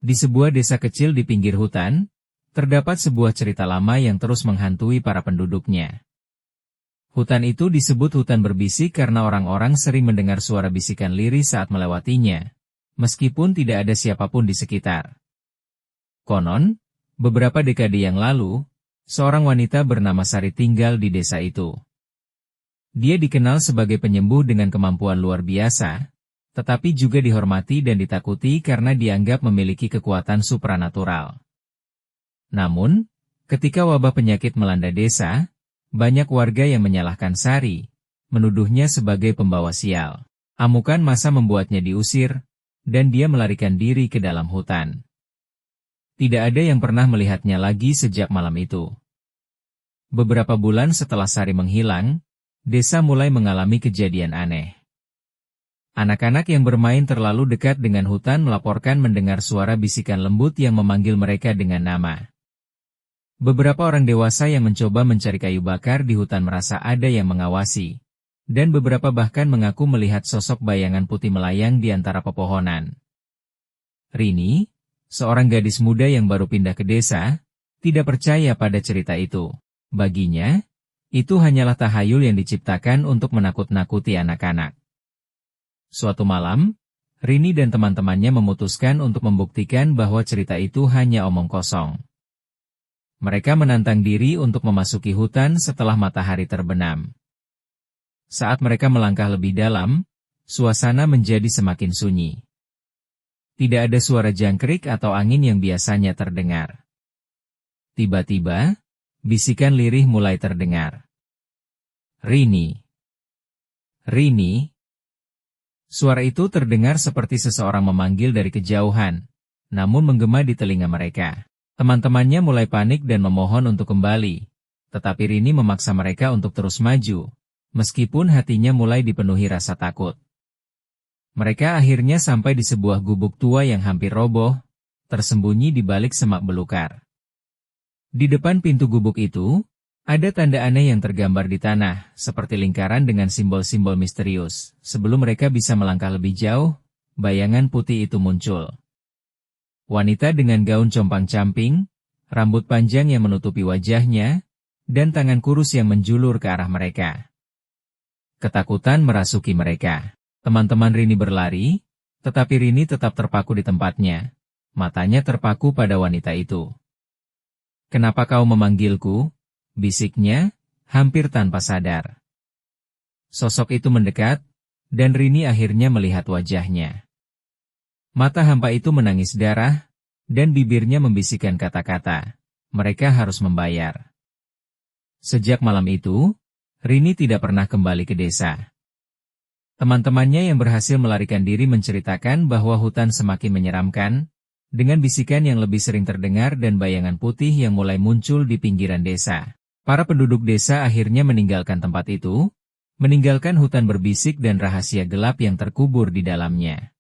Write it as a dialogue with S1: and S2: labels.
S1: Di sebuah desa kecil di pinggir hutan, terdapat sebuah cerita lama yang terus menghantui para penduduknya. Hutan itu disebut hutan berbisik karena orang-orang sering mendengar suara bisikan lirih saat melewatinya, meskipun tidak ada siapapun di sekitar. Konon, beberapa dekade yang lalu, seorang wanita bernama Sari tinggal di desa itu. Dia dikenal sebagai penyembuh dengan kemampuan luar biasa, tetapi juga dihormati dan ditakuti karena dianggap memiliki kekuatan supranatural. Namun, ketika wabah penyakit melanda desa, banyak warga yang menyalahkan Sari, menuduhnya sebagai pembawa sial. Amukan massa membuatnya diusir, dan dia melarikan diri ke dalam hutan. Tidak ada yang pernah melihatnya lagi sejak malam itu. Beberapa bulan setelah Sari menghilang, desa mulai mengalami kejadian aneh. Anak-anak yang bermain terlalu dekat dengan hutan melaporkan mendengar suara bisikan lembut yang memanggil mereka dengan nama. Beberapa orang dewasa yang mencoba mencari kayu bakar di hutan merasa ada yang mengawasi, dan beberapa bahkan mengaku melihat sosok bayangan putih melayang di antara pepohonan. Rini, seorang gadis muda yang baru pindah ke desa, tidak percaya pada cerita itu. Baginya, itu hanyalah tahayul yang diciptakan untuk menakut-nakuti anak-anak. Suatu malam, Rini dan teman-temannya memutuskan untuk membuktikan bahwa cerita itu hanya omong kosong. Mereka menantang diri untuk memasuki hutan setelah matahari terbenam. Saat mereka melangkah lebih dalam, suasana menjadi semakin sunyi. Tidak ada suara jangkrik atau angin yang biasanya terdengar. Tiba-tiba, bisikan lirih mulai terdengar. Rini. Rini. Suara itu terdengar seperti seseorang memanggil dari kejauhan, namun menggema di telinga mereka. Teman-temannya mulai panik dan memohon untuk kembali, tetapi Rini memaksa mereka untuk terus maju, meskipun hatinya mulai dipenuhi rasa takut. Mereka akhirnya sampai di sebuah gubuk tua yang hampir roboh, tersembunyi di balik semak belukar. Di depan pintu gubuk itu, ada tanda aneh yang tergambar di tanah, seperti lingkaran dengan simbol-simbol misterius. Sebelum mereka bisa melangkah lebih jauh, bayangan putih itu muncul. Wanita dengan gaun compang-camping, rambut panjang yang menutupi wajahnya, dan tangan kurus yang menjulur ke arah mereka. Ketakutan merasuki mereka. Teman-teman Rini berlari, tetapi Rini tetap terpaku di tempatnya. Matanya terpaku pada wanita itu. "Kenapa kau memanggilku?" bisiknya, hampir tanpa sadar. Sosok itu mendekat, dan Rini akhirnya melihat wajahnya. Mata hampa itu menangis darah, dan bibirnya membisikkan kata-kata, "Mereka harus membayar." Sejak malam itu, Rini tidak pernah kembali ke desa. Teman-temannya yang berhasil melarikan diri menceritakan bahwa hutan semakin menyeramkan, dengan bisikan yang lebih sering terdengar dan bayangan putih yang mulai muncul di pinggiran desa. Para penduduk desa akhirnya meninggalkan tempat itu, meninggalkan hutan berbisik dan rahasia gelap yang terkubur di dalamnya.